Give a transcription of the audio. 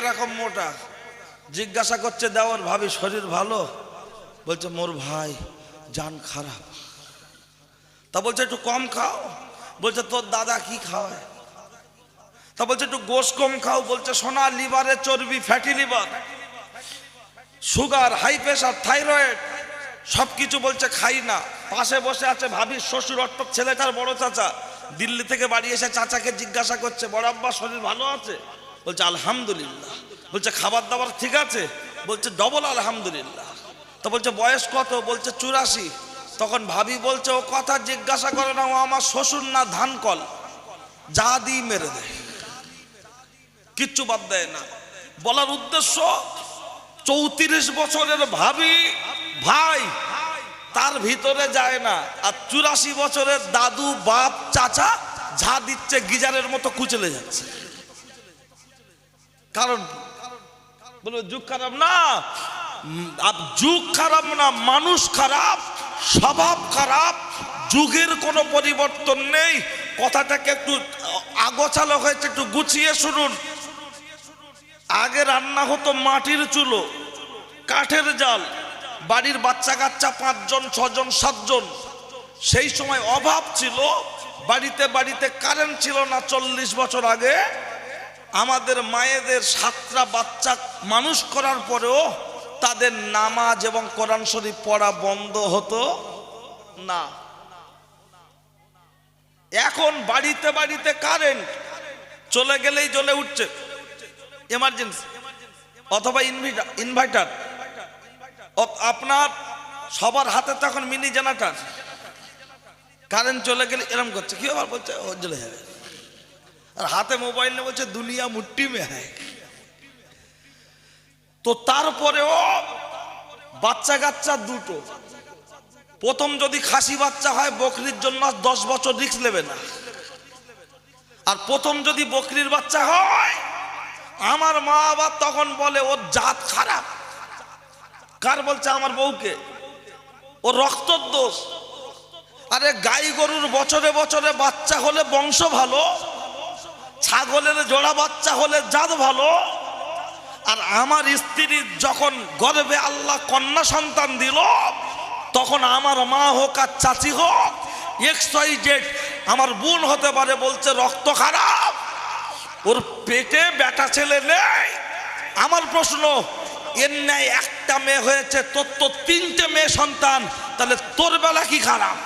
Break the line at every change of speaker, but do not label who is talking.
এরকম মোটা। জিজ্ঞাসা করছে দেওর ভাবি শরীর ভালো? বলছে মোর ভাই জান খারাপ। তা বলছে একটু কম খাও। বলছে তোর দাদা কি খাওয়ায়? তা বলছে একটু গোশ কম খাও। বলছে সোনা লিভারে চর্বি, fatty liver, sugar, high pressure, thyroid সবকিছু বলছে খাই না। পাশে বসে আছে ভাবির শ্বশুর অট্টক ছেলেটার বড় চাচা, দিল্লি থেকে বাড়ি এসে চাচাকে জিজ্ঞাসা করছে বড় আব্বা শরীর ভালো আছে? বলছে আলহামদুলিল্লাহ। বলছে খাবার দাবার ঠিক আছে? বলছে ডবল আলহামদুলিল্লাহ। তো বলছে বয়স কত? বলছে 84। তখন ভাবি বলছে ও কথা জিজ্ঞাসা করে না, ও আমার শ্বশুর না ধান কল, যা দিই মেরে দেয়, কিচ্ছু বাদ দেয় না। বলার উদ্দেশ্য 34 বছরের ভাবি ভাই তার ভিতরে যায় না, আর 84 বছরের দাদু বাপ চাচা যা দিচ্ছে গিজারের মতো কুচলে যাচ্ছে। কারণ বলো যুগ খারাপ না, যুগ খারাপ না, মানুষ খারাপ, স্বভাব খারাপ, যুগের কোনো পরিবর্তন নেই। কথাটাকে একটু আগোছালো হয়েছে, একটু গুছিয়ে শুনুন। আগে রান্না হতো মাটির চুলো, কাঠের জাল, বাড়ির বাচ্চা কাচ্চা 5 জন 6 জন 7 জন। সেই সময় অভাব ছিল, বাড়িতে বাড়িতে কারেন্ট ছিল না। 40 বছর আগে আমাদের মায়েদের 7টা বাচ্চা মানুষ করার পরেও তাদের নামাজ এবং কোরআন শরীফ পড়া বন্ধ হতো না। এখন বাড়িতে বাড়িতে কারেন্ট, চলে গেলেই জ্বলে উঠছে এমার্জেন্সি অথবা ইনভার্টার। আপনার সবার হাতে তখন মিনি জেনারেটর। কারেন্ট চলে গেলে এরকম করছে, কি আবার বলছে ও জ্বলে যাবে, আর হাতে মোবাইল নিয়ে বলছে দুনিয়া মুট্টি মে হ্যায়। তো তারপরেও বাচ্চা কাচ্চা দুটো। প্রথম যদি খাসি বাচ্চা হয় বকরির জন্য 10 বছর রিস্ক নেবে না, আর প্রথম যদি বকরির বাচ্চা হয় আমার মা আবার তখন বলে ওর জাত খারাপ। কার বলছে? আমার বউকে। ও রক্তর দোষ। আরে গাই গরুর বছরে বছরে বাচ্চা হলে বংশ ভালো, ছাগলের জোড়া বাচ্চা হলে জাত ভালো। আর আমার স্ত্রী যখন গর্ভে আল্লাহ কন্যা সন্তান দিল, তখন আমার মা হোক আর চাচি হোক, XYZ আমার বোন হতে পারে, বলছে রক্ত খারাপ, ওর পেটে বেটা ছেলে নেই। আমার প্রশ্ন, এর ন্যায় একটা মেয়ে হয়েছে, তোর তো 3টে মেয়ে সন্তান, তাহলে তোর বেলা কি খারাপ?